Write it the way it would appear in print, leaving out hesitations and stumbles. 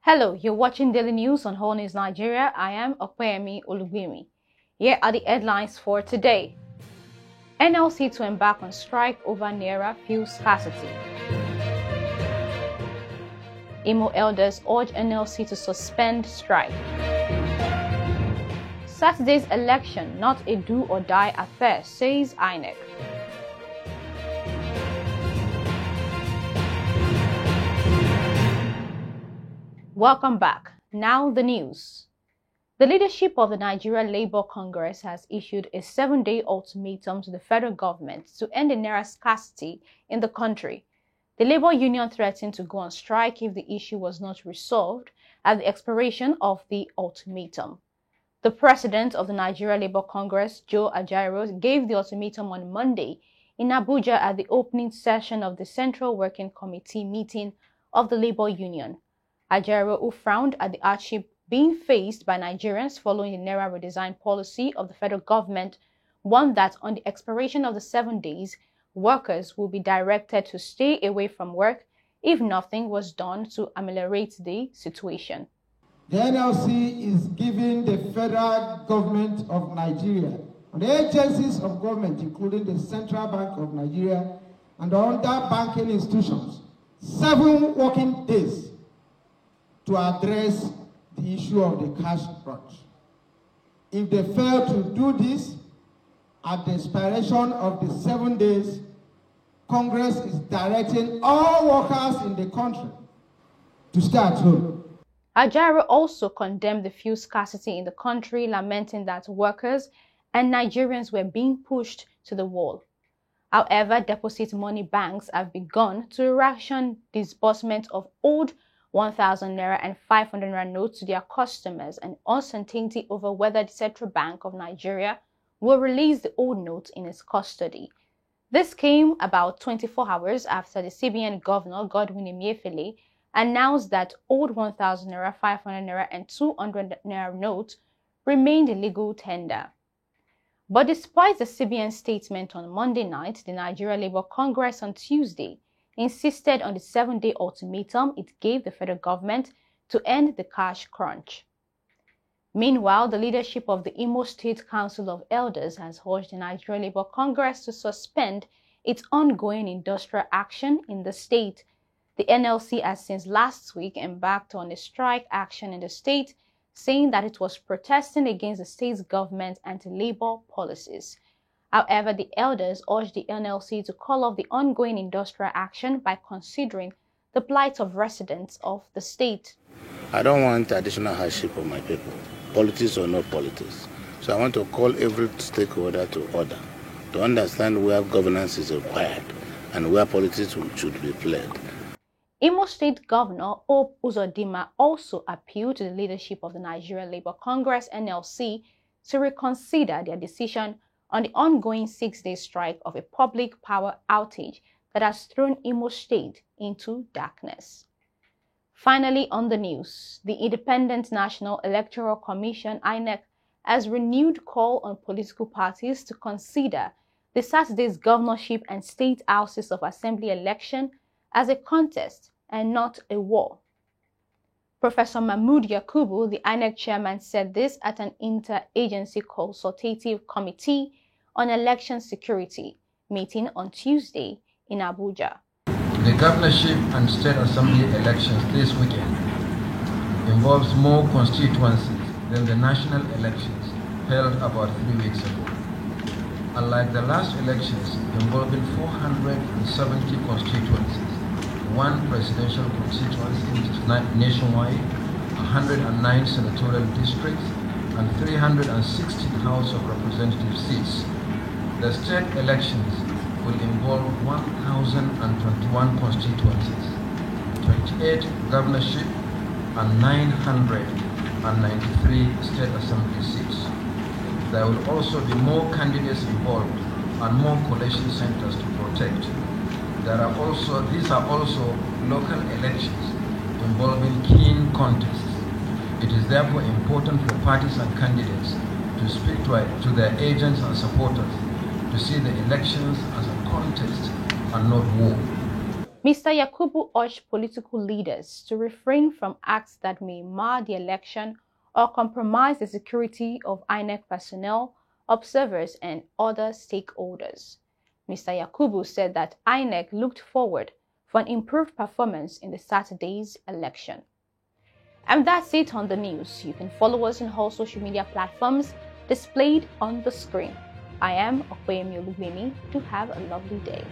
Hello, you're watching Daily News on Whole News Nigeria. I am Opeyemi Olugbemi. Here are the headlines for today. NLC to embark on strike over Naira fuel scarcity. Imo elders urge NLC to suspend strike. Saturday's election not a do-or-die affair, says INEC. Welcome back. Now the news. The leadership of the Nigeria Labour Congress has issued a 7-day ultimatum to the federal government to end the Naira scarcity in the country. The Labour Union threatened to go on strike if the issue was not resolved at the expiration of the ultimatum. The president of the Nigeria Labour Congress, Joe Ajaero, gave the ultimatum on Monday in Abuja at the opening session of the Central Working Committee meeting of the Labour Union. Ajaero, who frowned at the hardship being faced by Nigerians following the Naira redesign policy of the federal government, warned that on the expiration of the 7 days, workers will be directed to stay away from work if nothing was done to ameliorate the situation. The NLC is giving the federal government of Nigeria and the agencies of government, including the Central Bank of Nigeria and other banking institutions, 7 working days to address the issue of the cash crunch. If they fail to do this, at the expiration of the 7 days, Congress is directing all workers in the country to stay at home. Ajaero also condemned the fuel scarcity in the country, lamenting that workers and Nigerians were being pushed to the wall. However, deposit money banks have begun to ration disbursement of old 1,000 Naira and 500 Naira notes to their customers, and uncertainty over whether the Central Bank of Nigeria will release the old notes in its custody. This came about 24 hours after the CBN Governor, Godwin Emefiele, announced that old 1,000 Naira, 500 Naira and 200 Naira notes remained in legal tender. But despite the CBN statement on Monday night, the Nigeria Labour Congress on Tuesday insisted on the 7-day ultimatum it gave the federal government to end the cash crunch. Meanwhile, the leadership of the Imo State Council of Elders has urged the Nigeria Labour Congress to suspend its ongoing industrial action in the state. The NLC has since last week embarked on a strike action in the state, saying that it was protesting against the state's government anti-labor policies. However, the elders urged the NLC to call off the ongoing industrial action by considering the plight of residents of the state. I don't want additional hardship on my people, politics or no politics. So I want to call every stakeholder to order, to understand where governance is required and where politics should be played. Imo State Governor Hope Uzodinma also appealed to the leadership of the Nigeria Labour Congress (NLC) to reconsider their decision on the ongoing 6-day strike of a public power outage that has thrown Imo State into darkness. Finally, on the news, the Independent National Electoral Commission (INEC) has renewed call on political parties to consider the Saturday's governorship and state houses of assembly election as a contest and not a war. Professor Mahmood Yakubu, the INEC chairman, said this at an interagency consultative committee on election security meeting on Tuesday in Abuja. The governorship and state assembly elections this weekend involves more constituencies than the national elections held about 3 weeks ago. Unlike the last elections involving 470 constituencies, 1 presidential constituency nationwide, 109 senatorial districts, and 360 House of Representative seats, the state elections will involve 1,021 constituencies, 28 governorship, and 993 state assembly seats. There will also be more candidates involved and more collation centers to protect. These are also local elections involving keen contests. It is therefore important for parties and candidates to speak to their agents and supporters to see the elections as a contest and not war. Mr. Yakubu urged political leaders to refrain from acts that may mar the election or compromise the security of INEC personnel, observers, and other stakeholders. Mr. Yakubu said that INEC looked forward for an improved performance in the Saturday's election. And that's it on the news. You can follow us on all social media platforms displayed on the screen. I am Okweyemi Olugbemi. Do have a lovely day.